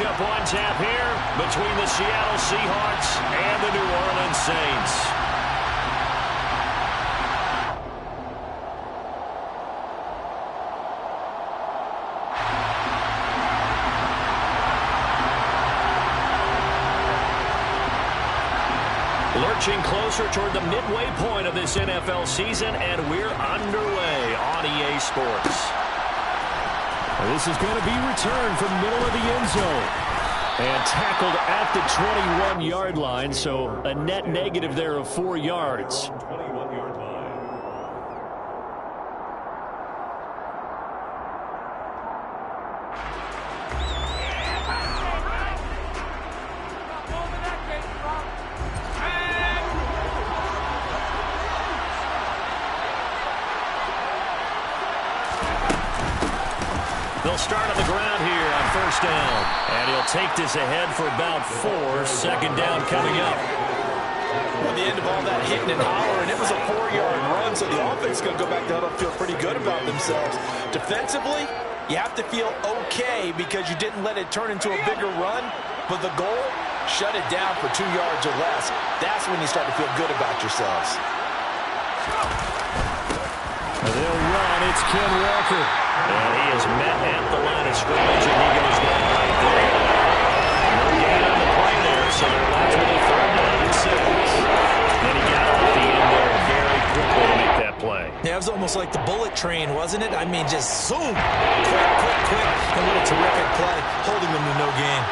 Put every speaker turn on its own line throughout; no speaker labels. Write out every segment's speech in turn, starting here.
matchup on tap here between the Seattle Seahawks and the New Orleans Saints. Lurching closer toward the midway point of this NFL season, and we're underway on EA Sports.
This is going to be returned from the middle of the end zone. And tackled at the 21-yard line, so a net negative there of 4 yards.
They'll start on the ground here on first down. And he'll take this ahead for about 4. Second down coming up.
Well, the end of all that hitting and hollering, it was a 4-yard run, so the offense is going to go back to huddle and feel pretty good about themselves. Defensively, you have to feel okay because you didn't let it turn into a bigger run, but the goal, shut it down for 2 yards or less. That's when you start to feel good about yourselves.
They'll run. It's Ken Walker.
And he is met at the line of scrimmage, and he goes down right there. No gain on the play there, so they're left with a 3rd down and 6. And he got off the end there very quickly to make that play.
Yeah, it was almost like the bullet train, wasn't it? I mean, just zoom. Quick. And what a terrific play, holding them to no gain.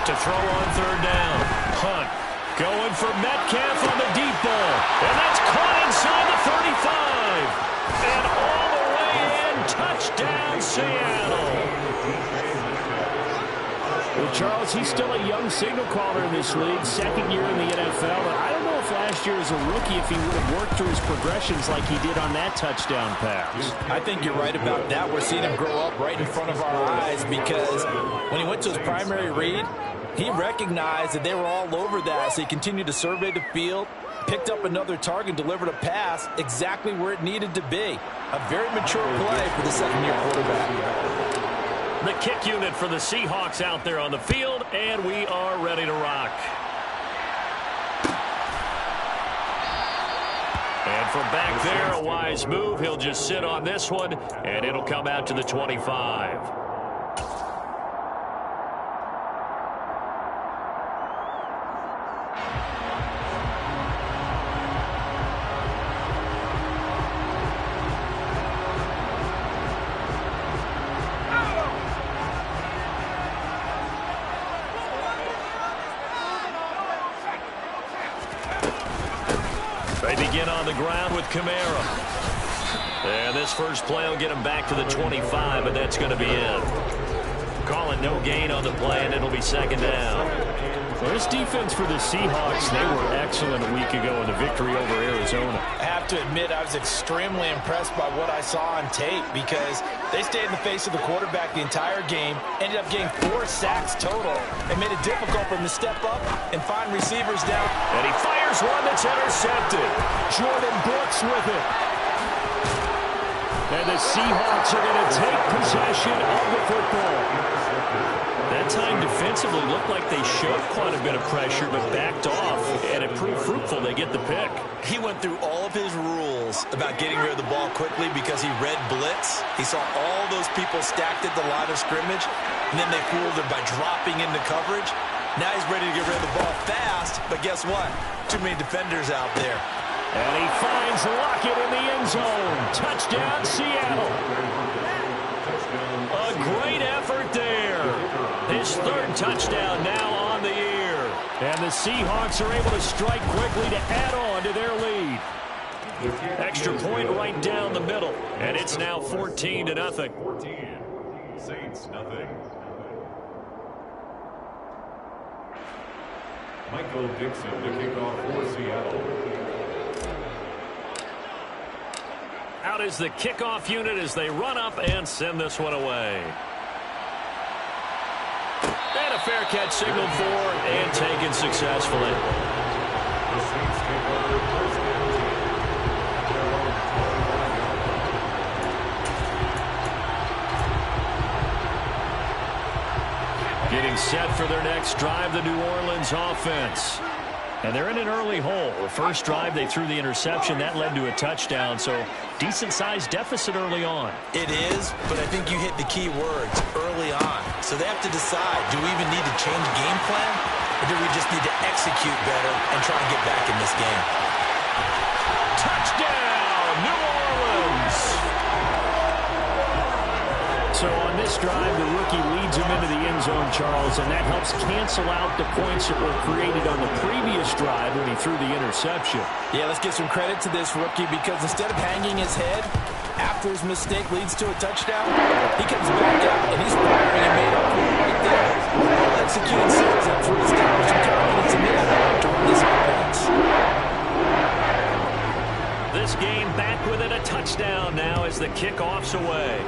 To throw on 3rd down. Hunt. Going for Metcalf on the deep ball. And that's caught inside the 35. And all the way in. Touchdown, Seattle.
Well, Charles, he's still a young signal caller in this league. 2nd year in the NFL. But I don't know if last year as a rookie, if he would have worked through his progressions like he did on that touchdown pass.
I think you're right about that. We're seeing him grow up right in front of our eyes because when he went to his primary read, he recognized that they were all over that, so he continued to survey the field, picked up another target, delivered a pass exactly where it needed to be. A very mature play for the 2nd-year quarterback.
The kick unit for the Seahawks out there on the field, and we are ready to rock. And from back there, a wise move. He'll just sit on this one, and it'll come out to the 25. They begin on the ground with Kamara. And this first play will get him back to the 25, but that's going to be it. Calling no gain on the play, and it'll be 2nd down.
Well, this defense for the Seahawks, they were excellent a week ago in the victory over Arizona.
I have to admit, I was extremely impressed by what I saw on tape because they stayed in the face of the quarterback the entire game, ended up getting 4 sacks total, and made it difficult for him to step up and find receivers down.
And he fires one that's intercepted.
Jordan Brooks with it. And the Seahawks are going to take possession of the football.
That time defensively looked like they showed quite a bit of pressure but backed off, and it proved fruitful. They get the pick.
He went through all of his rules about getting rid of the ball quickly because he read blitz. He saw all those people stacked at the line of scrimmage, and then they fooled him by dropping into coverage. Now he's ready to get rid of the ball fast, but guess what? Too many defenders out there.
And he finds Lockett in the end zone. Touchdown, Seattle.
A great effort there. His 3rd touchdown now on the year.
And the Seahawks are able to strike quickly to add on to their lead.
Extra point right down the middle. And it's now 14-0.
14. Saints, nothing. Michael Dixon to kick off for Seattle.
Out is the kickoff unit as they run up and send this one away. And a fair catch signaled for and taken successfully.
The Saints take over first and 10.
Getting set for their next drive, the New Orleans offense. And they're in an early hole. The first drive, they threw the interception. That led to a touchdown, so decent-sized deficit early on.
It is, but I think you hit the key words, early on. So they have to decide, do we even need to change game plan, or do we just need to execute better and try and get back in this game?
Touchdown, New Orleans! So on this drive, the rookie leads him into the end zone, Charles, and that helps cancel out the points that were created on the previous drive when he threw the interception.
Yeah, let's give some credit to this rookie because instead of hanging his head after his mistake leads to a touchdown, he comes back out and he's firing and made up for it right there. Well-executed sales after he established some confidence in him to run this offense.
This game back within a touchdown now as the kickoff's away.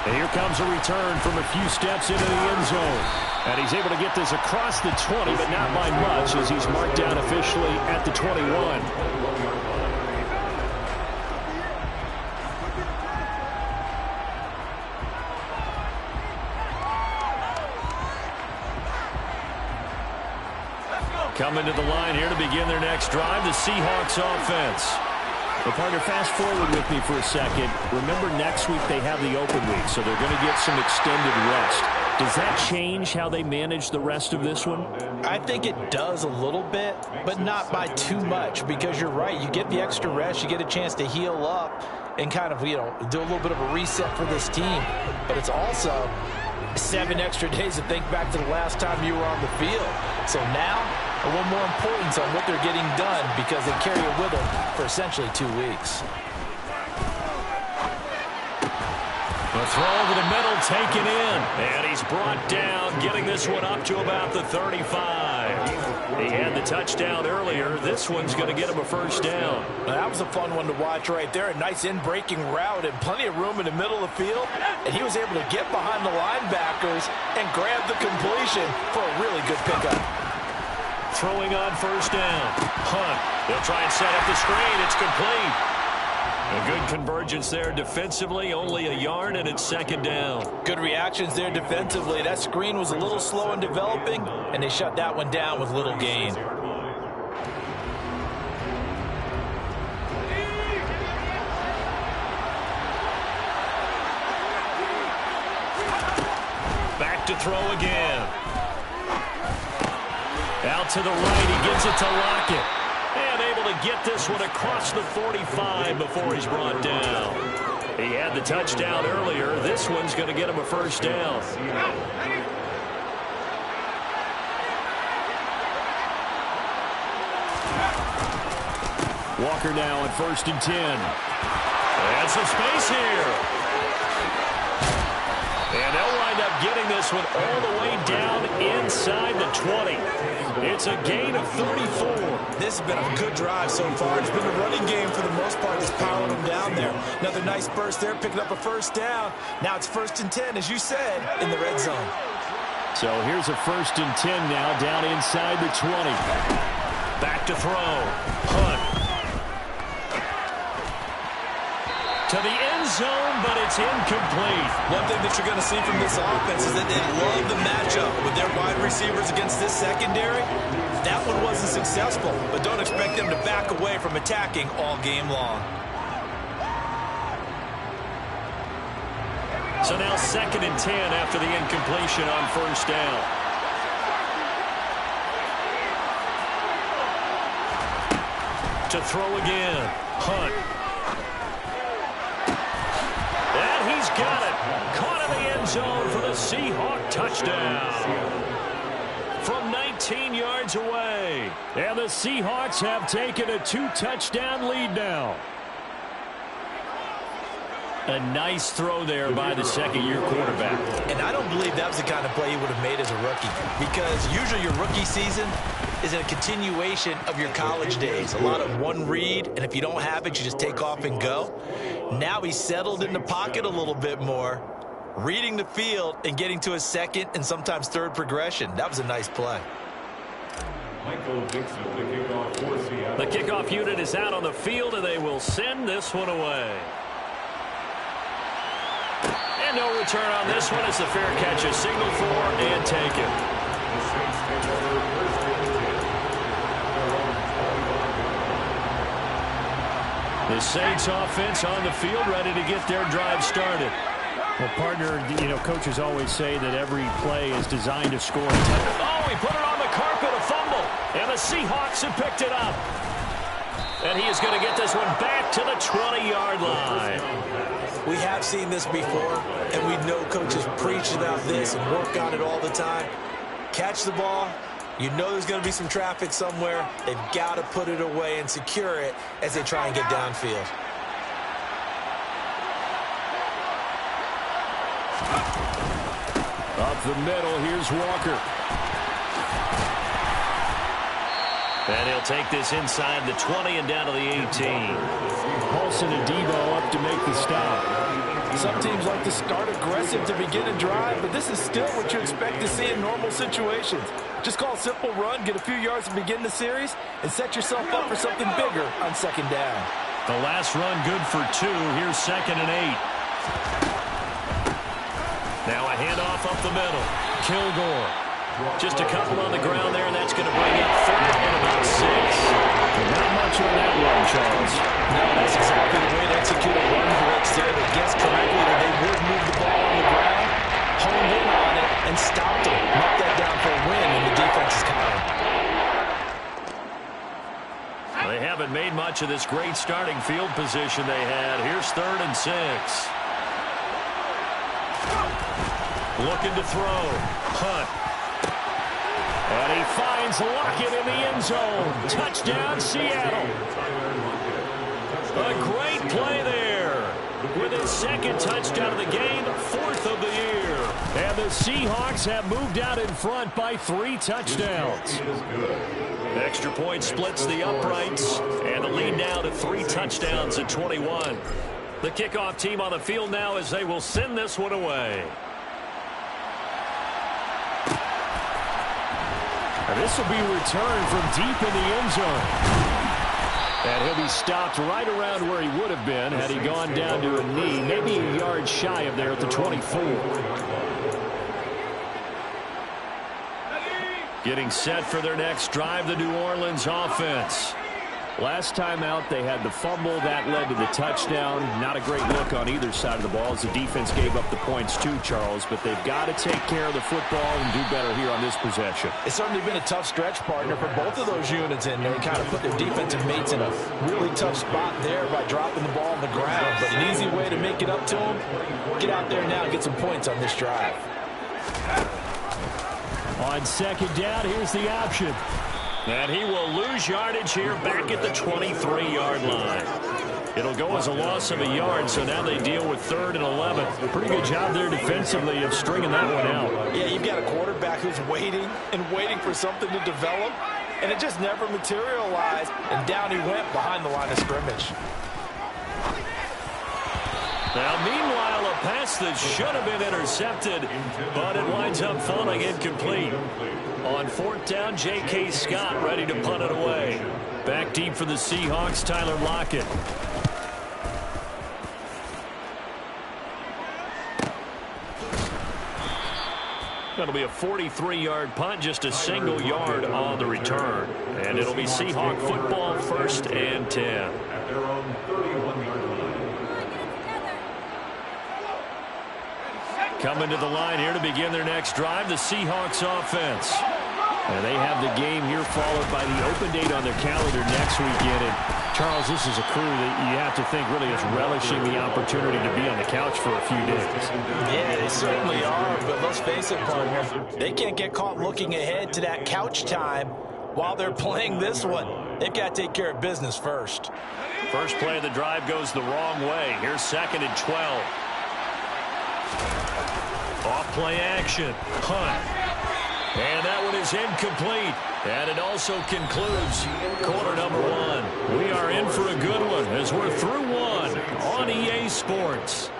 And here comes a return from a few steps into the end zone. And he's able to get this across the 20, but not by much as he's marked down officially at the 21. Coming to the line here to begin their next drive, the Seahawks offense. Well, partner, fast forward with me for a second. Remember, next week they have the open week, so they're going to get some extended rest. Does that change how they manage the rest of this one?
I think it does a little bit, but not by too much, because you're right. You get the extra rest, you get a chance to heal up and kind of, do a little bit of a reset for this team. But it's also 7 extra days to think back to the last time you were on the field. So now, a little more importance on what they're getting done because they carry it with them for essentially 2 weeks.
The throw over the middle taken in. And he's brought down, getting this one up to about the 35. He had the touchdown earlier. This one's going to get him a first down.
Well, that was a fun one to watch right there. A nice in-breaking route and plenty of room in the middle of the field. And he was able to get behind the linebackers and grab the completion for a really good pickup.
Throwing on first down. Hunt. They'll try and set up the screen. It's complete. A good convergence there defensively. Only a yard, and it's second down.
Good reactions there defensively. That screen was a little slow in developing, and they shut that one down with little gain.
Back to throw again. Out to the right, he gets it to Lockett. And able to get this one across the 45 before he's brought down. He had the touchdown earlier. This one's going to get him a first down. Walker now on 1st and 10. And some space here. And they'll wind up getting this one all the way down inside the 20. It's a gain of 34.
This has been a good drive so far. It's been a running game for the most part that's powering them down there. Another nice burst there, picking up a first down. Now it's 1st and 10, as you said, in the red zone.
So here's a 1st and 10 now down inside the 20. Back to throw. Hunt. To the end zone, but it's incomplete.
One thing that you're going to see from this offense is that they love the matchup with their wide receivers against this secondary. That one wasn't successful, but don't expect them to back away from attacking all game long.
So now 2nd and 10 after the incompletion on first down. To throw again. Hunt. And he's got it. Caught in the end zone for the Seahawk touchdown. From 19 yards away. And the Seahawks have taken a 2-touchdown lead now. A nice throw there by the second-year quarterback.
And I don't believe that was the kind of play he would have made as a rookie, because usually your rookie season is a continuation of your college days. A lot of one read, and if you don't have it, you just take off and go. Now he's settled in the pocket a little bit more, reading the field and getting to a second and sometimes third progression. That was a nice play.
Michael Dixon, the kickoff for Seattle.
The kickoff unit is out on the field, and they will send this one away. And no return on this one as the fair catch is signaled for and taken. The Saints offense on the field, ready to get their drive started.
Well, partner, coaches always say that every play is designed to score.
Oh, he put it on the carpet, a fumble. And the Seahawks have picked it up. And he is going to get this one back to the 20-yard line.
We have seen this before, and we know coaches preach about this and work on it all the time. Catch the ball. You know there's going to be some traffic somewhere. They've got to put it away and secure it as they try and get downfield.
Up the middle, here's Walker. And he'll take this inside the 20 and down to the 18.
Paulson and Debo up to make the stop.
Some teams like to start aggressive to begin a drive, but this is still what you expect to see in normal situations. Just call a simple run, get a few yards to begin the series, and set yourself up for something bigger on second down.
The last run good for 2. Here's 2nd and 8. Now a handoff up the middle. Kilgore. Just a couple on the ground there, and that's going to bring up 3rd and about 6.
Not much on that run, Charles.
No, that's exactly the way to execute a run blitz there. They guessed correctly that they would move the ball on the ground, honed in on it, and stopped it. Knocked that down for a win, and the defense is counting.
They haven't made much of this great starting field position they had. Here's 3rd and 6. Looking to throw. Hunt. And he finds Lockett in the end zone. Touchdown, Seattle. A great play there. With his 2nd touchdown of the game, 4th of the year. And the Seahawks have moved out in front by 3 touchdowns. Extra point splits the uprights. And the lead now to 3 touchdowns at 21. The kickoff team on the field now as they will send this one away.
And this will be returned from deep in the end zone. And he'll be stopped right around where he would have been had he gone down to a knee, maybe a yard shy of there at the 24.
Getting set for their next drive, the New Orleans offense.
Last time out, they had the fumble. That led to the touchdown. Not a great look on either side of the ball as the defense gave up the points too, Charles. But they've got to take care of the football and do better here on this possession.
It's certainly been a tough stretch, partner, for both of those units in there. They kind of put their defensive mates in a really tough spot there by dropping the ball on the ground. But an easy way to make it up to them, get out there now and get some points on this drive.
On 2nd down, here's the option.
And he will lose yardage here back at the 23-yard line. It'll go as a loss of a yard, so now they deal with 3rd and 11.
Pretty good job there defensively of stringing that one out.
Yeah, you've got a quarterback who's waiting and waiting for something to develop, and it just never materialized, and down he went behind the line of scrimmage.
Now, meanwhile, a pass that should have been intercepted, but it winds up falling incomplete. On 4th down, J.K. Scott ready to punt it away. Back deep for the Seahawks, Tyler Lockett. That'll be a 43-yard punt, just a single yard on the return. And it'll be Seahawk football, 1st and 10.
At their own 31-yard line.
Coming to the line here to begin their next drive, the Seahawks offense.
And they have the game here followed by the open date on their calendar next weekend. And Charles, this is a crew that you have to think really is relishing the opportunity to be on the couch for a few days.
Yeah, they certainly are, but let's face it, partner, they can't get caught looking ahead to that couch time while they're playing this one. They've got to take care of business first.
First play of the drive goes the wrong way. Here's 2nd and 12. Off play action. Hunt. And that one is incomplete. And it also concludes quarter number 1. We are in for a good one as we're through 1 on EA Sports.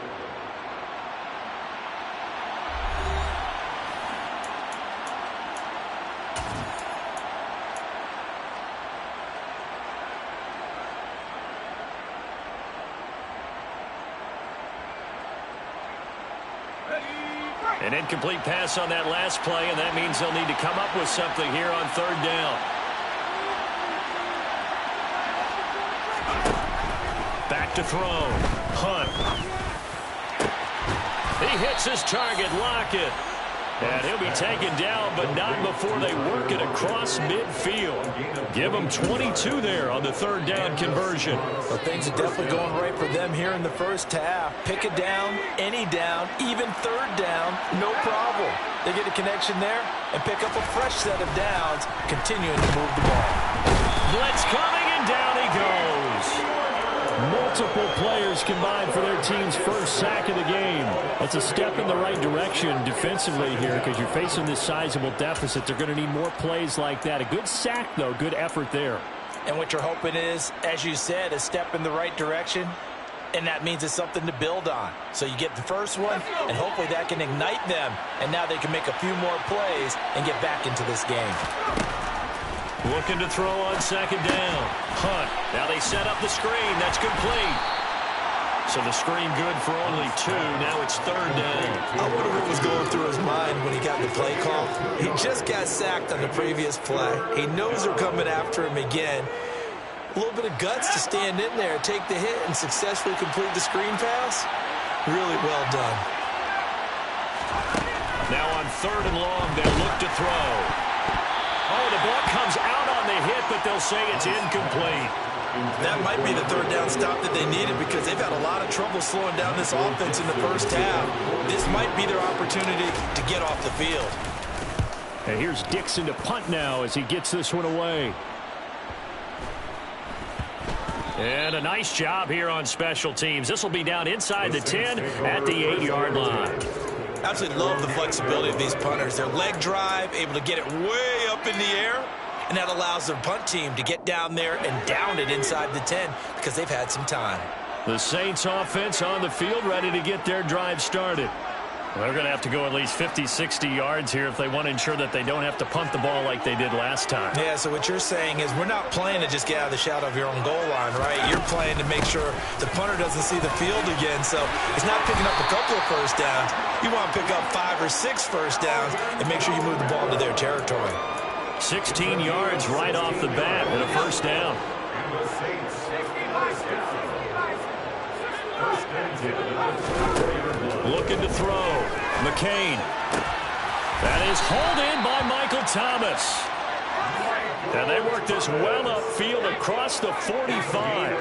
An incomplete pass on that last play, and that means they'll need to come up with something here on third down. Back to throw. Hunt. He hits his target, Lockett. And he'll be taken down, but not before they work it across midfield. Give them 22 there on the third down conversion.
Well, things are definitely going right for them here in the first half. Pick it down, any down, even third down, no problem. They get a connection there and pick up a fresh set of downs, continuing to move the ball.
Blitz coming, and down he goes. Multiple players combined for their team's first sack of the game. That's a step in the right direction defensively here because you're facing this sizable deficit. They're going to need more plays like that. A good sack, though. Good effort there.
And what you're hoping is, as you said, a step in the right direction, and that means it's something to build on. So you get the first one, and hopefully that can ignite them, and now they can make a few more plays and get back into this game.
Looking to throw on second down. Hunt. Now they set up the screen. That's complete. So the screen good for only 2. Now it's third down.
I wonder what was going through his mind when he got the play call. He just got sacked on the previous play. He knows they're coming after him again. A little bit of guts to stand in there, take the hit, and successfully complete the screen pass. Really well done.
Now on third and long, they'll look to throw. Oh, the ball comes out on the hit, but they'll say it's incomplete.
That might be the third down stop that they needed because they've had a lot of trouble slowing down this offense in the first half. This might be their opportunity to get off the field.
And here's Dixon to punt now as he gets this one away. And a nice job here on special teams. This will be down inside the 10 at the 8-yard line.
Absolutely love the flexibility of these punters. Their leg drive, able to get it way up in the air, and that allows their punt team to get down there and down it inside the 10 because they've had some time.
The Saints offense on the field ready to get their drive started. Well, they're going to have to go at least 50, 60 yards here if they want to ensure that they don't have to punt the ball like they did last time.
Yeah, so what you're saying is we're not playing to just get out of the shadow of your own goal line, right? You're playing to make sure the punter doesn't see the field again. So it's not picking up a couple of first downs. You want to pick up 5 or 6 first downs and make sure you move the ball into their territory.
16 yards right off the bat and a first down. Looking to throw. McCain. That is hauled in by Michael Thomas. And they work this well upfield across the 45.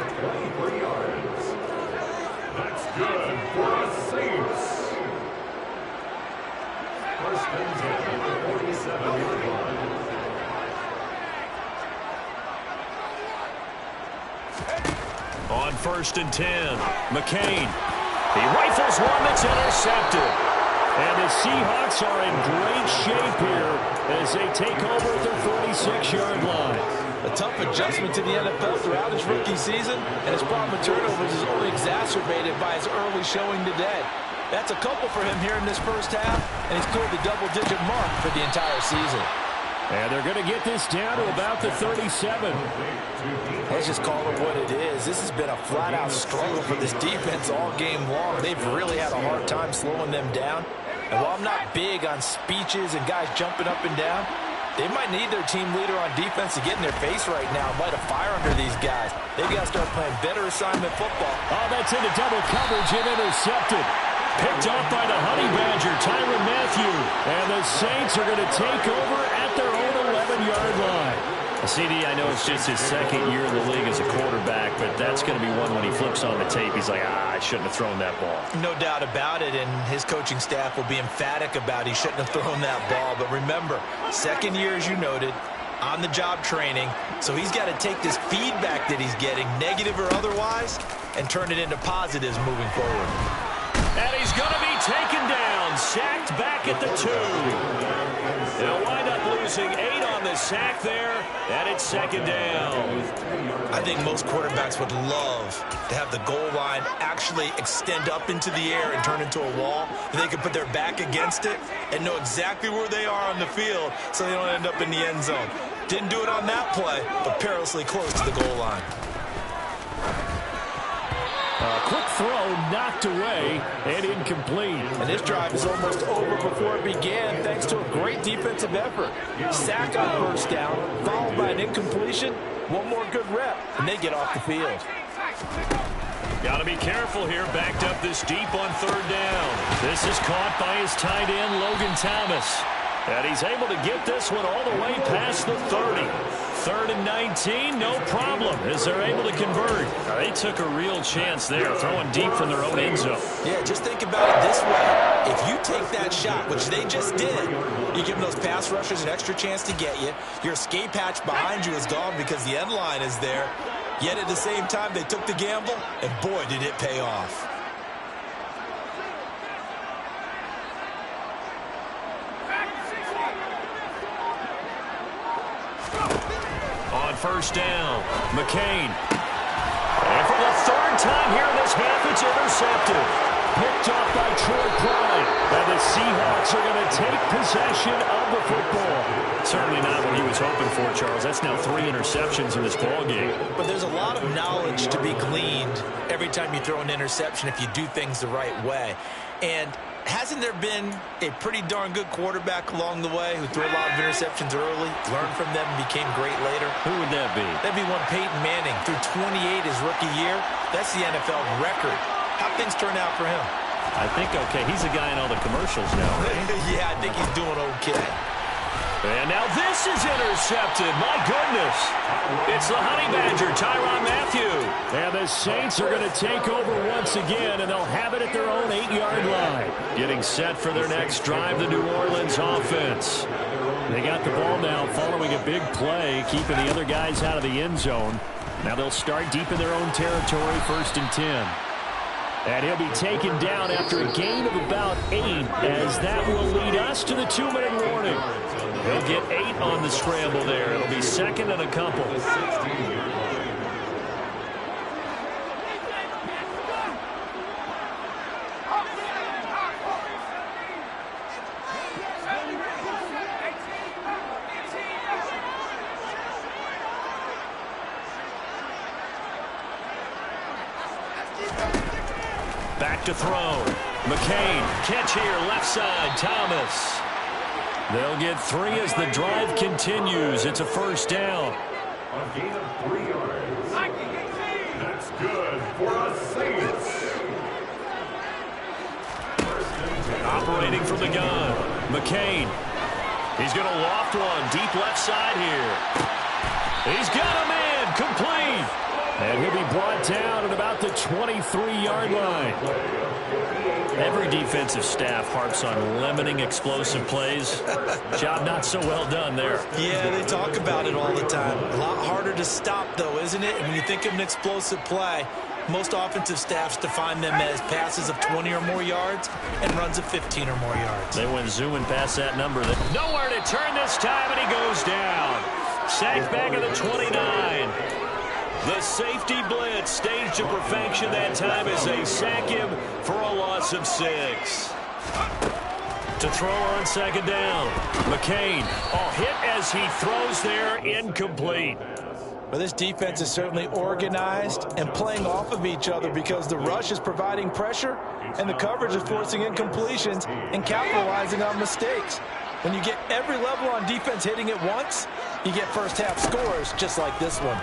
That's good for the Saints. First and 10 at the 47-yard line.
On first and 10, McCain. He rifles one that's intercepted. And the Seahawks are in great shape here as they take over at their 46-yard line.
A tough adjustment to the NFL throughout his rookie season, and his problem with turnovers is only exacerbated by his early showing today. That's a couple for him here in this first half, and he's cleared the double-digit mark for the entire season.
And they're going to get this down to about the 37.
Let's just call it what it is. This has been a flat-out struggle for this defense all game long. They've really had a hard time slowing them down. And while I'm not big on speeches and guys jumping up and down, they might need their team leader on defense to get in their face right now and light a fire under these guys. They've got to start playing better assignment football.
Oh, that's into double coverage and intercepted. Picked off by the Honey Badger, Tyrann Mathieu. And the Saints are going to take over at their own 11-yard line. CD, I know it's just his second year in the league as a quarterback, but that's going to be one when he flips on the tape. He's like, I shouldn't have thrown that ball.
No doubt about it, and his coaching staff will be emphatic about he shouldn't have thrown that ball. But remember, second year, as you noted, on-the-job training, so he's got to take this feedback that he's getting, negative or otherwise, and turn it into positives moving forward.
And he's going to be taken down, sacked back at the 2. They'll wind up losing 8 on the sack there, and it's second down.
I think most quarterbacks would love to have the goal line actually extend up into the air and turn into a wall. They can put their back against it and know exactly where they are on the field so they don't end up in the end zone. Didn't do it on that play, but perilously close to the goal line.
Quick throw knocked away and incomplete.
And this drive is almost over before it began thanks to a great defensive effort. Sack on first down, followed by an incompletion. One more good rep, and they get off the field.
Got to be careful here, backed up this deep on third down. This is caught by his tight end, Logan Thomas. And he's able to get this one all the way past the 30. 3rd and 19, no problem, as they're able to convert. They took a real chance there, throwing deep from their own end zone.
Yeah, just think about it this way. If you take that shot, which they just did, you give those pass rushers an extra chance to get you. Your escape hatch behind you is gone because the end line is there. Yet at the same time, they took the gamble, and boy, did it pay off.
On first down, McCain. And for the 3rd time here in this half, it's intercepted. Picked off by Troy Pride. And the Seahawks are going to take possession of the football. Certainly not what he was hoping for, Charles. That's now 3 interceptions in this ballgame.
But there's a lot of knowledge to be gleaned every time you throw an interception if you do things the right way. And hasn't there been a pretty darn good quarterback along the way who threw a lot of interceptions early, learned from them, and became great later?
Who would that be?
That'd be one Peyton Manning. Threw 28 his rookie year. That's the NFL record. How'd things turn out for him?
I think okay. He's a guy in all the commercials now, right?
Yeah, I think he's doing okay.
And now this is intercepted. My goodness. It's the Honey Badger, Tyrann Mathieu. And the Saints are going to take over once again, and they'll have it at their own 8-yard line. Getting set for their next drive, the New Orleans offense. They got the ball now following a big play, keeping the other guys out of the end zone. Now they'll start deep in their own territory, 1st and 10. And he'll be taken down after a gain of about 8, as that will lead us to the 2-minute warning. He'll get 8 on the scramble there. It'll be 2nd and a couple. Back to throw. McCain, catch here, left side, Thomas. They'll get 3 as the drive continues. It's a 1st down.
A gain of 3 yards. That's good for a Saints.
Operating from the gun. McCain. He's going to loft one deep left side here. He's got a man complete. And he'll be brought down at about the 23-yard line. Every defensive staff harps on limiting explosive plays. Job not so well done there.
Yeah, they talk about it all the time. A lot harder to stop, though, isn't it? And when you think of an explosive play, most offensive staffs define them as passes of 20 or more yards and runs of 15 or more yards.
They went zooming past that number. Nowhere to turn this time, and he goes down. Sacked back at the 29. The safety blitz staged to perfection that time as they sack him for a loss of 6. To throw on 2nd down. McCain, hit as he throws there, incomplete.
Well, this defense is certainly organized and playing off of each other because the rush is providing pressure and the coverage is forcing incompletions and capitalizing on mistakes. When you get every level on defense hitting at once, you get first half scores just like this one.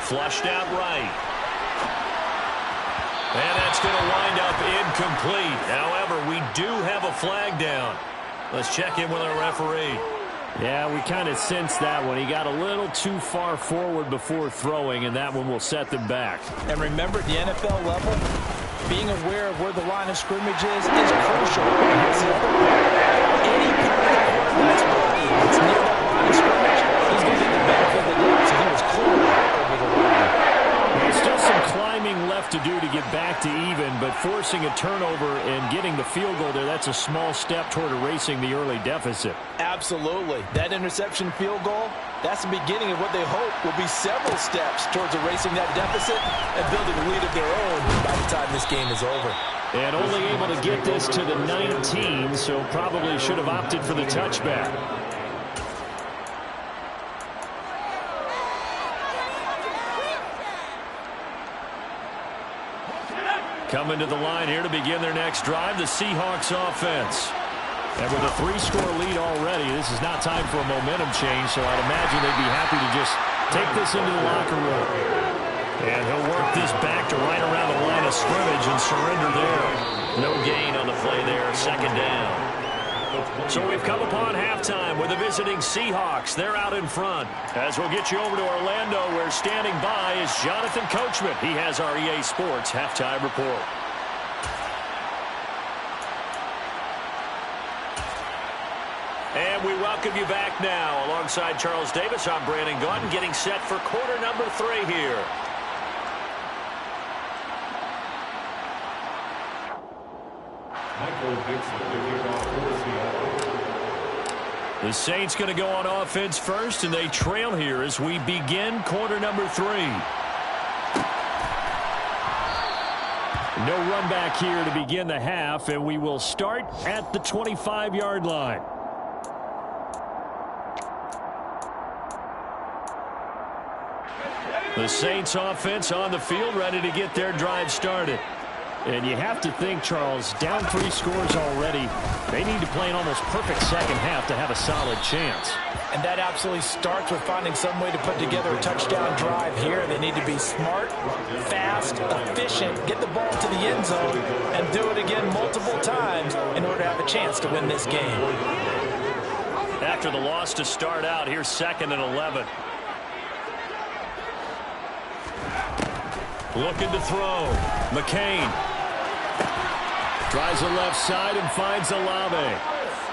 Flushed out right. And that's going to wind up incomplete. However, we do have a flag down. Let's check in with our referee.
Yeah, we kind of sensed that one. He got a little too far forward before throwing, and that one will set them back.
And remember, at the NFL level, being aware of where the line of scrimmage is crucial. Any part of the quarterback's body that's near that line of scrimmage, he's going to get the benefit of the doubt. So he was clearly over the line.
There's still some climbing left to do to get back to even, but forcing a turnover and getting the field goal there, that's a small step toward erasing the early deficit.
Absolutely. That interception field goal, that's the beginning of what they hope will be several steps towards erasing that deficit and building a lead of their own by the time this game is over.
And only able to get this to the 19, so probably should have opted for the touchback.
Coming to the line here to begin their next drive, the Seahawks offense. And with a 3-score lead already, this is not time for a momentum change, so I'd imagine they'd be happy to just take this into the locker room. And he'll work this back to right around the line of scrimmage and surrender there.
No gain on the play there, second down.
So we've come upon halftime with the visiting Seahawks. They're out in front. As we'll get you over to Orlando, where standing by is Jonathan Coachman. He has our EA Sports halftime report. And we welcome you back now. Alongside Charles Davis, I'm Brandon Gaudin, getting set for quarter number 3 here.
Michael Dixon to kick off for Seattle.
The Saints going to go on offense first, and they trail here as we begin quarter number 3. No run back here to begin the half, and we will start at the 25-yard line. The Saints offense on the field, ready to get their drive started. And you have to think, Charles, down 3 scores already. They need to play an almost perfect second half to have a solid chance.
And that absolutely starts with finding some way to put together a touchdown drive here. They need to be smart, fast, efficient, get the ball to the end zone, and do it again multiple times in order to have a chance to win this game.
After the loss to start out, here's 2nd and 11. Looking to throw. McCain drives the left side and finds Olave.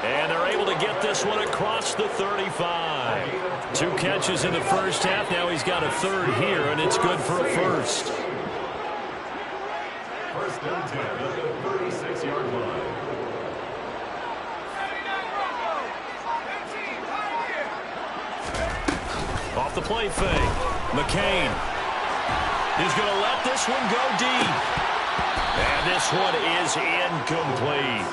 And they're able to get this one across the 35. 2 catches in the first half. Now he's got a 3rd here, and it's good for a first.
First and 10 at the 36-yard line.
Off the play fake. McCain. He's going to let this one go deep. And this one is incomplete.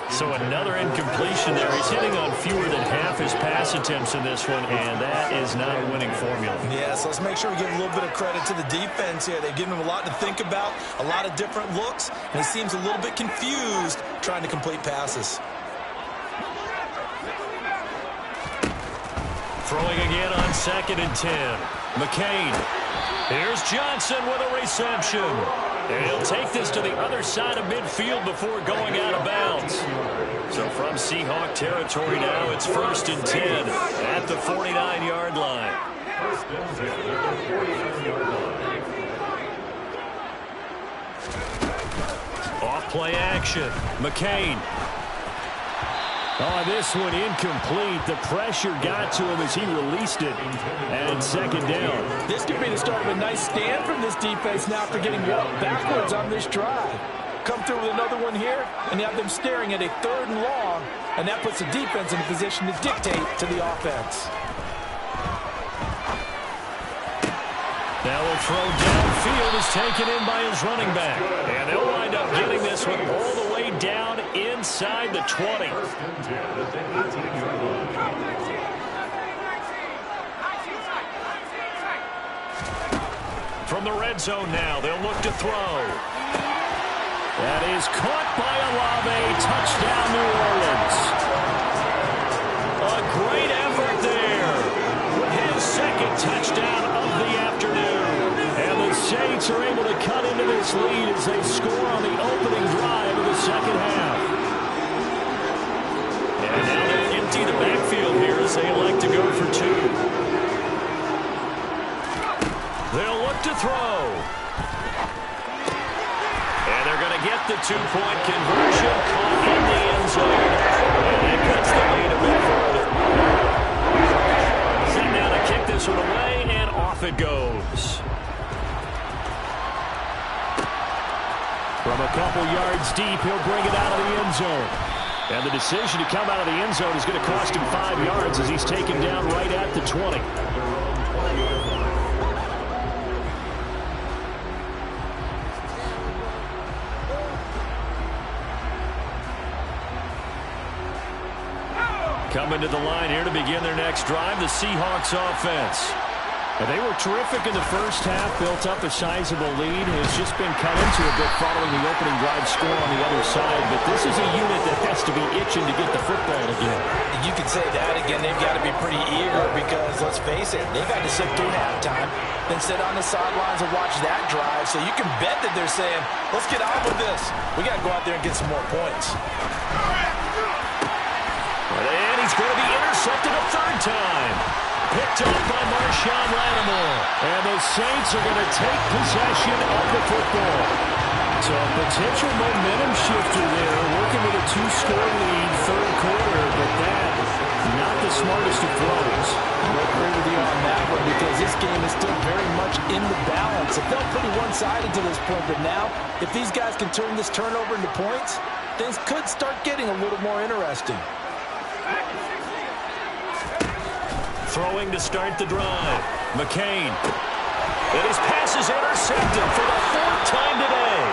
So another incompletion there. He's hitting on fewer than half his pass attempts in this one, and that is not a winning formula.
Yeah, so let's make sure we give a little bit of credit to the defense here. They've given him a lot to think about, a lot of different looks, and he seems a little bit confused trying to complete passes.
Throwing again on 2nd and 10. McCain. Here's Johnson with a reception. And he'll take this to the other side of midfield before going out of bounds. So from Seahawk territory now, it's 1st and 10 at the 49-yard line.
First and 10 at the 49-yard line.
Off play action. McCain. Oh, this one incomplete. The pressure got to him as he released it. And 2nd down.
This could be the start of a nice stand from this defense now after getting walked backwards on this drive. Come through with another one here, and you have them staring at a 3rd and long, and that puts the defense in a position to dictate to the offense.
Now a throw downfield is taken in by his running back. And they'll wind up getting this one all the way down inside the 20.
First and 10 at the 18-yard line.
From the red zone now, they'll look to throw. That is caught by Olave. Touchdown, New Orleans. A great effort there. His 2nd touchdown of the afternoon. And the Saints are able to cut into this lead as they score on the opening drive of the second half. And now they'll empty the backfield here as they elect to go for 2. They'll look to throw. And they're going to get the 2-point conversion. Caught in the end zone. And it puts the lead a bit further. Set down to kick this one away, and off it goes. From a couple yards deep, he'll bring it out of the end zone. And the decision to come out of the end zone is going to cost him 5 yards as he's taken down right at the 20. Coming to the line here to begin their next drive, the Seahawks offense. And they were terrific in the first half, built up a sizable lead. It's just been cut into a bit following the opening drive score on the other side. But this is a unit that has to be itching to get the football again.
You can say that again. They've got to be pretty eager because, let's face it, they've had to sit through halftime, then sit on the sidelines and watch that drive. So you can bet that they're saying, let's get on with this. We got to go out there and get some more points.
And he's going to be intercepted a third time. Picked up by Marshawn Lattimore. And the Saints are going to take possession of the football. So a potential momentum shifter there, working with a 2-score lead, third quarter, but that, not the smartest of throws.
I agree with you on that one because this game is still very much in the balance. It felt pretty one-sided to this point, but now, if these guys can turn this turnover into points, things could start getting a little more interesting.
Throwing to start the drive. McCain. And his pass is intercepted for the fourth time today.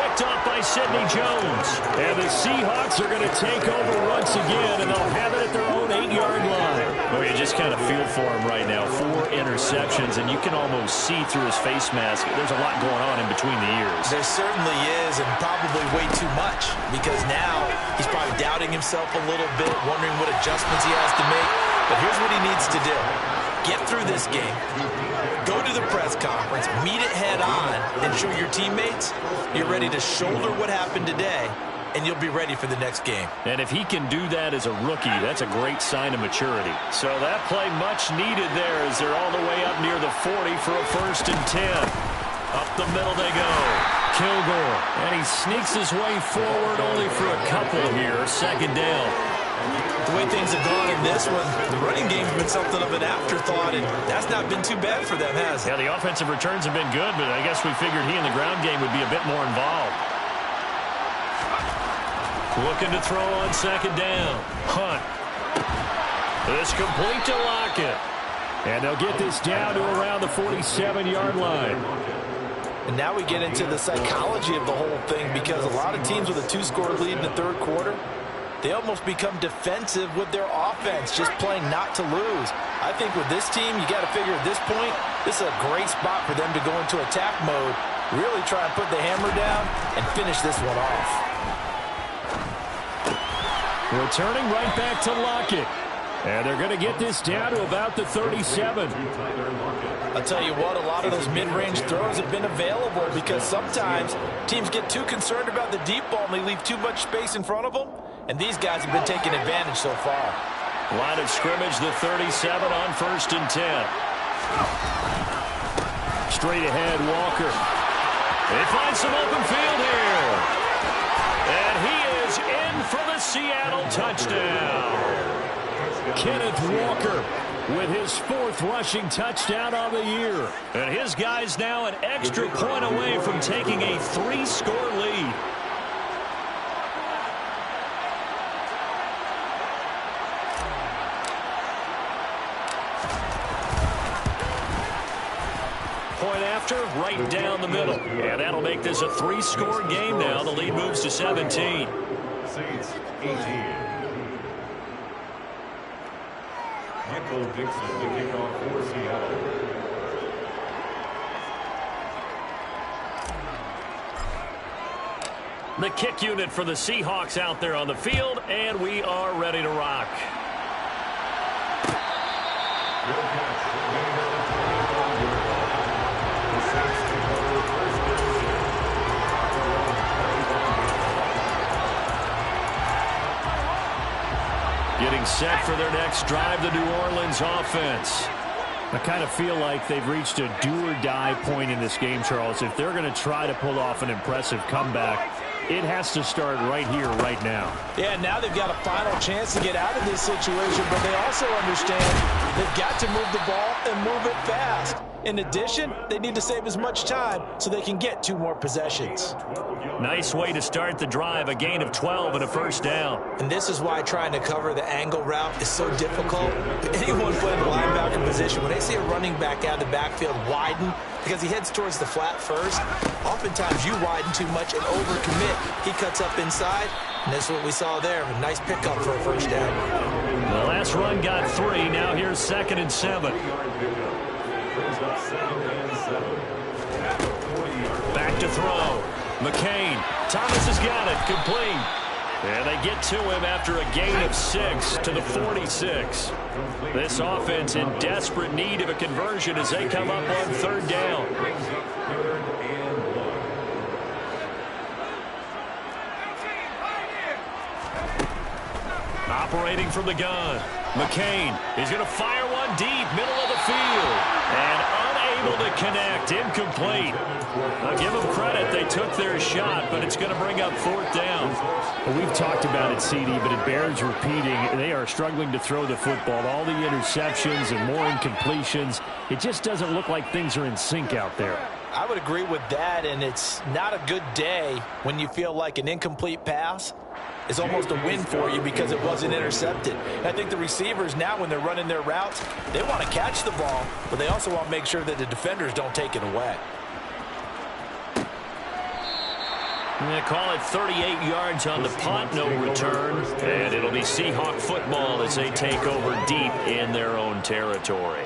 Picked off by Sidney Jones. And the Seahawks are going to take over once again, and they'll have it at their own 8-yard line. Oh, you just kind of feel for him right now. 4 interceptions, and you can almost see through his face mask. There's a lot going on in between the ears.
There certainly is, and probably way too much, because now he's probably doubting himself a little bit, wondering what adjustments he has to make. But here's what he needs to do. Get through this game. Go to the press conference, meet it head on, and show your teammates you're ready to shoulder what happened today, and you'll be ready for the next game.
And if he can do that as a rookie, that's a great sign of maturity. So that play much needed there as they're all the way up near the 40 for a 1st and 10. Up the middle they go. Kilgore, and he sneaks his way forward only for a couple here. 2nd down.
The way things have gone in this one, the running game's been something of an afterthought, and that's not been too bad for them, has it?
Yeah, the offensive returns have been good, but I guess we figured he in the ground game would be a bit more involved. Looking to throw on 2nd down. Hunt. This complete to Lockett. And they'll get this down to around the 47-yard line.
And now we get into the psychology of the whole thing, because a lot of teams with a 2-score lead in the 3rd quarter, they almost become defensive with their offense, just playing not to lose. I think with this team, you got to figure at this point, this is a great spot for them to go into attack mode, really try and put the hammer down and finish this one off.
Returning right back to Lockett. And they're going to get this down to about the 37.
I'll tell you what, a lot of those mid-range throws have been available because sometimes teams get too concerned about the deep ball and they leave too much space in front of them. And these guys have been taking advantage so far.
Line of scrimmage, the 37 on 1st and 10. Straight ahead, Walker. They find some open field here. And he is in for the Seattle touchdown. Kenneth Walker with his 4th rushing touchdown on the year. And his guys now an extra point away from taking a 3-score lead. Point after, right down the middle. And that'll make this a 3-score game now. The lead moves to 17.
Saints 18. Michael Dixon to kick off for Seattle.
The kick unit for the Seahawks out there on the field, and we are ready to rock. Getting set for their next drive, the New Orleans offense. I kind of feel like they've reached a do-or-die point in this game, Charles. If they're going to try to pull off an impressive comeback, it has to start right here, right now.
Yeah, now they've got a final chance to get out of this situation, but they also understand they've got to move the ball and move it fast. In addition, they need to save as much time so they can get 2 more possessions.
Nice way to start the drive, a gain of 12 and a 1st down.
And this is why trying to cover the angle route is so difficult. Anyone playing the linebacker position, when they see a running back out of the backfield widen because he heads towards the flat first, oftentimes you widen too much and overcommit. He cuts up inside, and that's what we saw there. A nice pickup for a 1st down.
The last run got 3. Now here's 2nd and 7. Back to throw. McCain. Thomas has got it. Complete. And they get to him after a gain of 6 to the 46. This offense in desperate need of a conversion as they come up on 3rd down. Operating from the gun. McCain is going to fire one deep, middle of the field. And unable to connect. Incomplete. I'll give them credit. They took their shot, but it's going to bring up 4th down.
Well, we've talked about it, CD, but it bears repeating. They are struggling to throw the football. All the interceptions and more incompletions. It just doesn't look like things are in sync out there.
I would agree with that, and it's not a good day when you feel like an incomplete pass is almost a win for you because it wasn't intercepted. And I think the receivers now, when they're running their routes, they want to catch the ball, but they also want to make sure that the defenders don't take it away.
They call it 38 yards on the punt, no return. And it'll be Seahawk football as they take over deep in their own territory.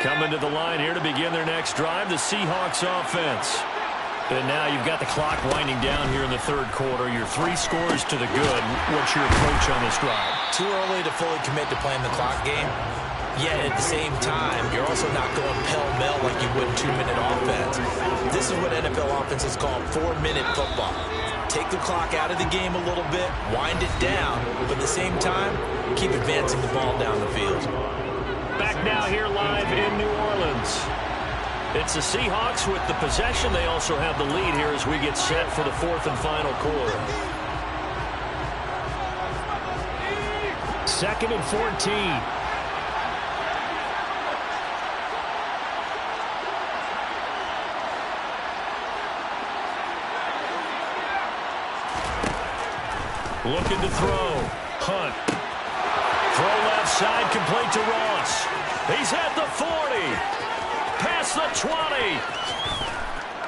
Coming to the line here to begin their next drive, the Seahawks offense. And now you've got the clock winding down here in the 3rd quarter. Your 3 scores to the good. What's your approach on this drive?
Too early to fully commit to playing the clock game. Yet at the same time, you're also not going pell-mell like you would 2-minute offense. This is what NFL offenses call 4-minute football. Take the clock out of the game a little bit, wind it down, but at the same time, keep advancing the ball down the field.
Back now here live in New Orleans. It's the Seahawks with the possession. They also have the lead here as we get set for the 4th and final quarter.
2nd and 14.
Looking to throw. Hunt. Throw left side, complete to Ross. He's at the 40. Past the 20.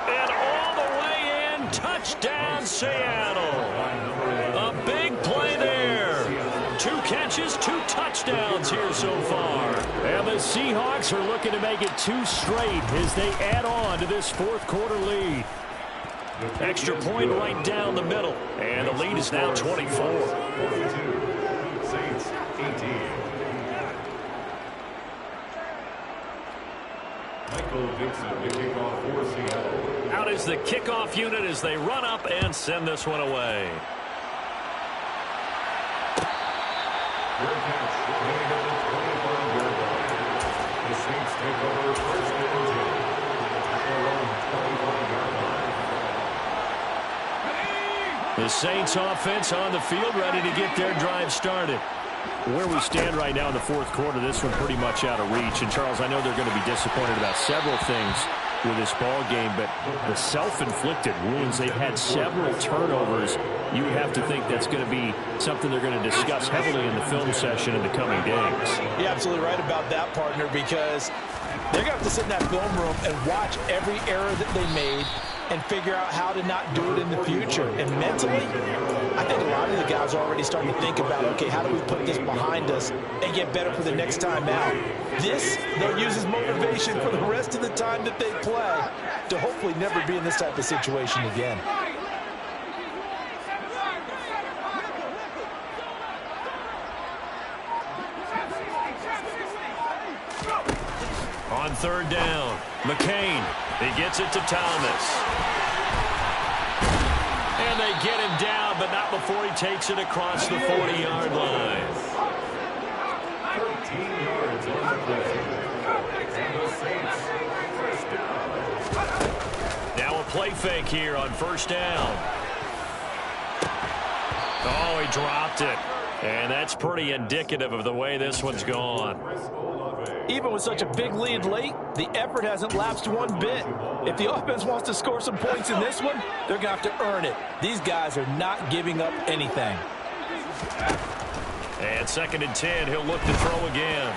And all the way in. Touchdown, Seattle. A big play there. 2 catches, 2 touchdowns here so far.
And the Seahawks are looking to make it 2 straight as they add on to this 4th quarter lead.
Extra point right down the middle. And the lead is now 24.
Saints 18. Michael Dixon, the kickoff for Seattle.
Out is the kickoff unit as they run up and send this one away.
Fair catch, winning at the 25-yard line. The Saints take over 1st and 10. At their own 25-yard line.
The Saints offense on the field, ready to get their drive started.
Where we stand right now in the 4th quarter, this one pretty much out of reach. And, Charles, I know they're going to be disappointed about several things with this ball game, but the self-inflicted wounds, they've had several turnovers. You would have to think that's going to be something they're going to discuss heavily in the film session in the coming days.
You're absolutely right about that, partner, because they're going to have to sit in that film room and watch every error that they made and figure out how to not do it in the future. And mentally, I think a lot of the guys are already starting to think about, okay, how do we put this behind us and get better for the next time out? This, they'll use as motivation for the rest of the time that they play to hopefully never be in this type of situation again.
On 3rd down, McCain. He gets it to Thomas. And they get him down, but not before he takes it across the 40-yard line.
13 yards on the play. And the Saints, 1st down.
Now a play fake here on 1st down. Oh, he dropped it. And that's pretty indicative of the way this one's gone.
Even with such a big lead late, the effort hasn't lapsed one bit. If the offense wants to score some points in this one, they're going to have to earn it. These guys are not giving up anything.
And 2nd and 10, he'll look to throw again.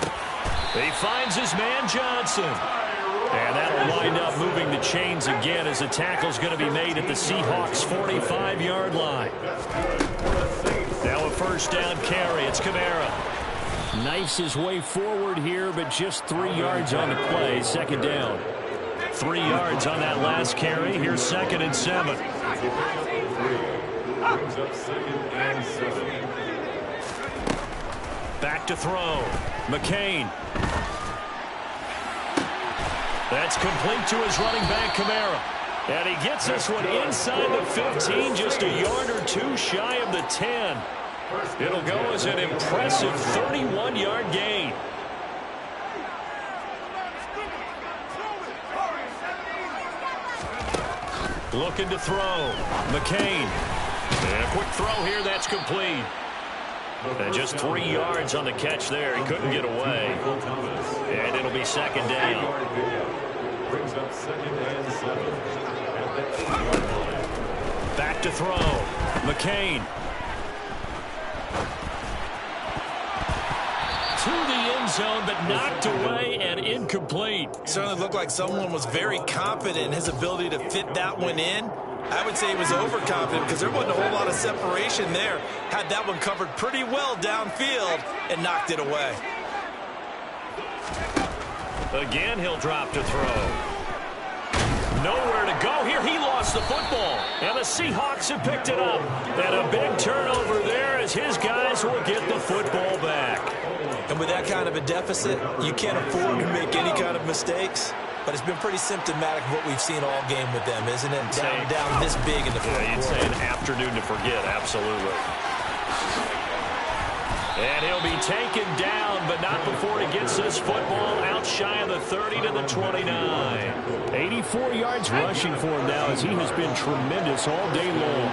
He finds his man Johnson. And that'll wind up moving the chains again as the tackle's going to be made at the Seahawks' 45-yard line. Now a 1st down carry. It's Kamara.
Knifes his way forward here, but just 3 yards on the play. Second down.
3 yards on that last carry. Here's 2nd and 7.
Brings up 2nd and 7.
Back to throw. McCain. That's complete to his running back, Kamara. And he gets this one inside the 15, just a yard or two shy of the 10. It'll go as an impressive 31-yard gain. Looking to throw. McCain. And a quick throw here, that's complete. And just 3 yards on the catch there. He couldn't get away. And it'll be 2nd down.
Brings up 2nd and 7.
Back to throw. McCain. To the end zone, but knocked away and incomplete.
Certainly looked like someone was very confident in his ability to fit that one in. I would say he was overconfident because there wasn't a whole lot of separation there. Had that one covered pretty well downfield and knocked it away.
Again, he'll drop to throw. Nowhere to go here. He lost the football. And the Seahawks have picked it up. And a big turnover there as his guys will get the football back.
And with that kind of a deficit, you can't afford to make any kind of mistakes. But it's been pretty symptomatic of what we've seen all game with them, isn't it? Down this big in the fourth quarter.
You'd say an afternoon to forget, absolutely. And he'll be taken down, but not before he gets this football out shy of the 30 to the 29.
84 yards rushing for him now as he has been tremendous all day long.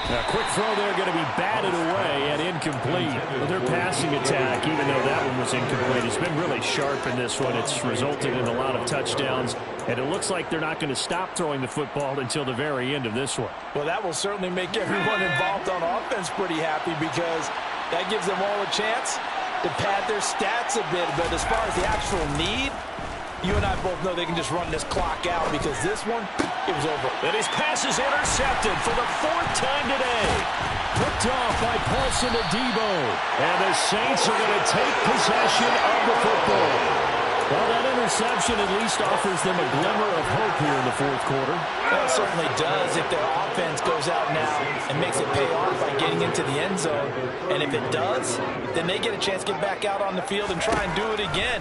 A quick throw there going to be batted away and incomplete. Their passing attack, even though that one was incomplete, has been really sharp in this one. It's resulted in a lot of touchdowns, and it looks like they're not going to stop throwing the football until the very end of this one.
Well, that will certainly make everyone involved on offense pretty happy because that gives them all a chance to pad their stats a bit. But as far as the actual need, you and I both know they can just run this clock out because this one, it was over.
And his pass is intercepted for the 4th time today.
Picked off by Paulson Adebo. And the Saints are going to take possession of the football. Well, that interception at least offers them a glimmer of hope here in the fourth quarter.
Well, it certainly does if their offense goes out now and makes it pay off by getting into the end zone. And if it does, then they get a chance to get back out on the field and try and do it again.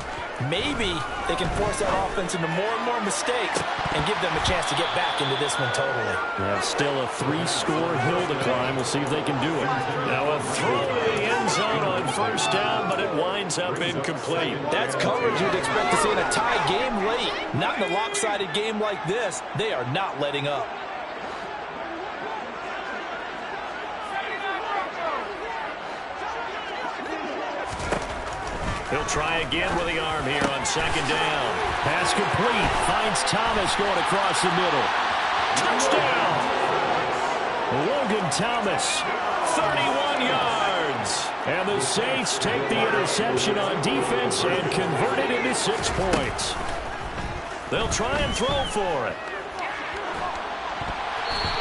Maybe they can force that offense into more and more mistakes and give them a chance to get back into this one totally.
Yeah, still a 3-score hill to climb. We'll see if they can do it.
Now a throw to the end zone on 1st down, but it winds up incomplete.
That's coverage you'd expect to see in a tie game late. Not in a lopsided game like this. They are not letting up.
He'll try again with the arm here on 2nd down.
Pass complete. Finds Thomas going across the middle.
Touchdown!
Logan Thomas.
31 yards.
And the Saints take the interception on defense and convert it into 6 points.
They'll try and throw for it.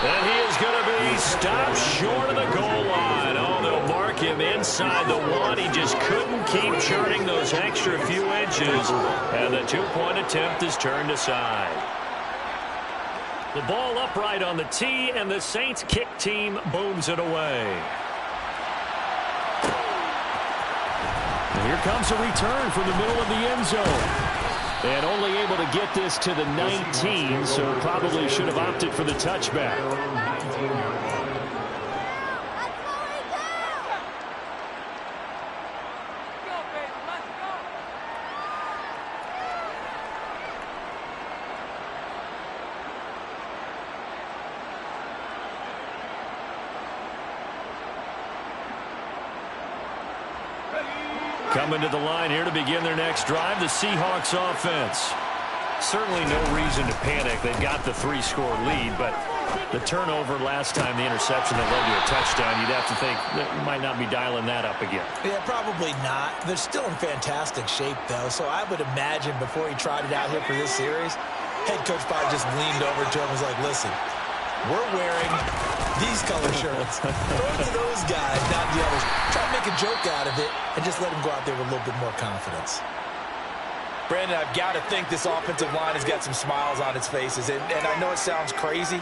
And he is going to be stopped short of the goal line. Oh, they'll mark him inside the 1. He just couldn't keep churning those extra few inches. And the 2-point attempt is turned aside. The ball upright on the tee, and the Saints kick team booms it away.
And here comes a return from the middle of the end zone. And only able to get this to the 19, so probably should have opted for the touchback.
Coming to the line here to begin their next drive, the Seahawks offense. Certainly no reason to panic. They've got the 3-score lead, but the turnover last time, the interception that led to a touchdown, you'd have to think that might not be dialing that up again.
Yeah, probably not. They're still in fantastic shape, though, so I would imagine before he tried it out here for this series, head coach probably just leaned over to him and was like, listen, we're wearing these color shirts. Throw it to those guys, not the others. Try to make a joke out of it and just let them go out there with a little bit more confidence. Brandon, I've got to think this offensive line has got some smiles on its faces. And I know it sounds crazy,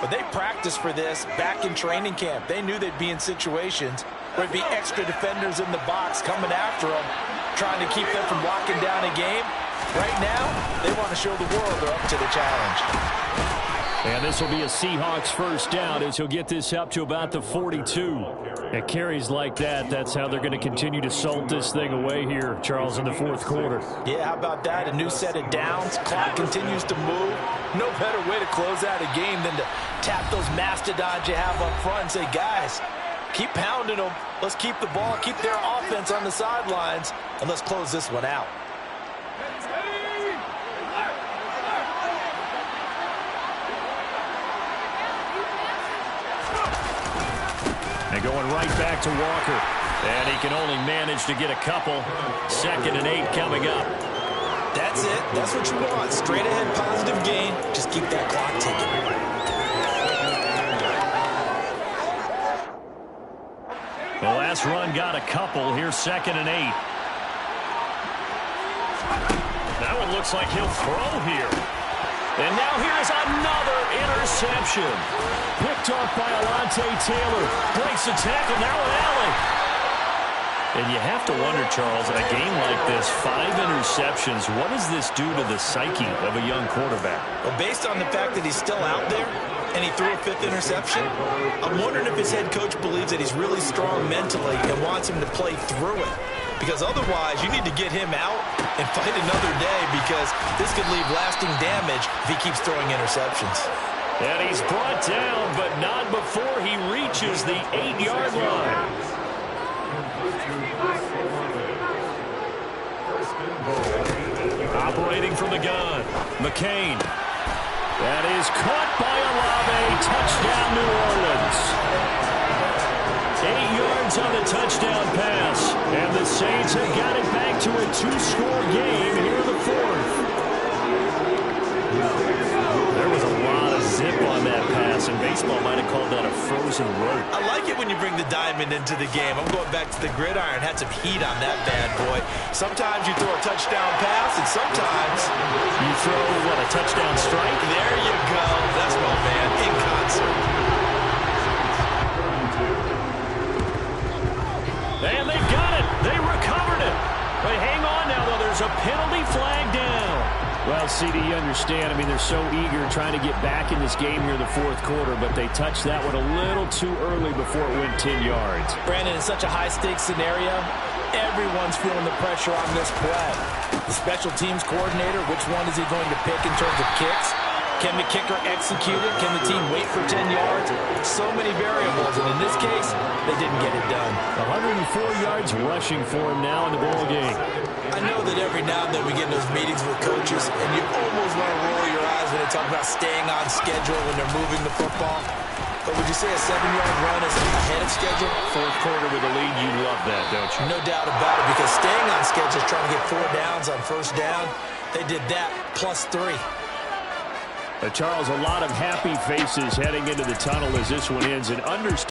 but they practiced for this back in training camp. They knew they'd be in situations where it'd be extra defenders in the box coming after them, trying to keep them from locking down a game. Right now, they want to show the world they're up to the challenge.
And this will be a Seahawks first down as he'll get this up to about the 42. At carries like that, that's how they're going to continue to salt this thing away here, Charles, in the fourth quarter.
Yeah, how about that? A new set of downs. Clock continues to move. No better way to close out a game than to tap those mastodons you have up front and say, guys, keep pounding them. Let's keep the ball, keep their offense on the sidelines, and let's close this one out.
And going right back to Walker. And he can only manage to get a couple. 2nd and 8 coming up.
That's it. That's what you want. Straight ahead positive gain. Just keep that clock ticking.
The last run got a couple. Here's 2nd and 8. That one looks like he'll throw here. And now here's another interception. Picked off by Alontae Taylor. Breaks the tackle. Now an alley. And you have to wonder, Charles, in a game like this, 5 interceptions, what does this do to the psyche of a young quarterback?
Well, based on the fact that he's still out there and he threw a 5th interception, I'm wondering if his head coach believes that he's really strong mentally and wants him to play through it. Because otherwise, you need to get him out and fight another day, because this could leave lasting damage if he keeps throwing interceptions.
And he's brought down, but not before he reaches the 8-yard line. Operating from the gun, McCain. That is caught by Olave. Touchdown, New Orleans. 8 yards on the touchdown pass. And the Saints have got it back to a 2-score game here in the 4th. There was a lot of zip on that pass, and baseball might have called that a frozen rope.
I like it when you bring the diamond into the game. I'm going back to the gridiron. Had some heat on that bad boy. Sometimes you throw a touchdown pass, and sometimes
you throw, what, a touchdown strike?
There you go. That's my man, in concert.
And they've got it. They recovered it. But hang on now, though. There's a penalty flag down. Well, CD, you understand. I mean, they're so eager trying to get back in this game here in the 4th quarter, but they touched that one a little too early before it went 10 yards.
Brandon, in such a high-stakes scenario, everyone's feeling the pressure on this play. The special teams coordinator, which one is he going to pick in terms of kicks? Can the kicker execute it? Can the team wait for 10 yards? So many variables, and in this case, they didn't get it done.
104 yards rushing for him now in the ball game.
I know that every now and then we get in those meetings with coaches, and you almost want to roll your eyes when they talk about staying on schedule when they're moving the football. But would you say a 7-yard run is ahead of schedule?
4th quarter with a lead, you love that, don't you?
No doubt about it, because staying on schedule is trying to get 4 downs on 1st down. They did that plus 3.
Charles, a lot of happy faces heading into the tunnel as this one ends. And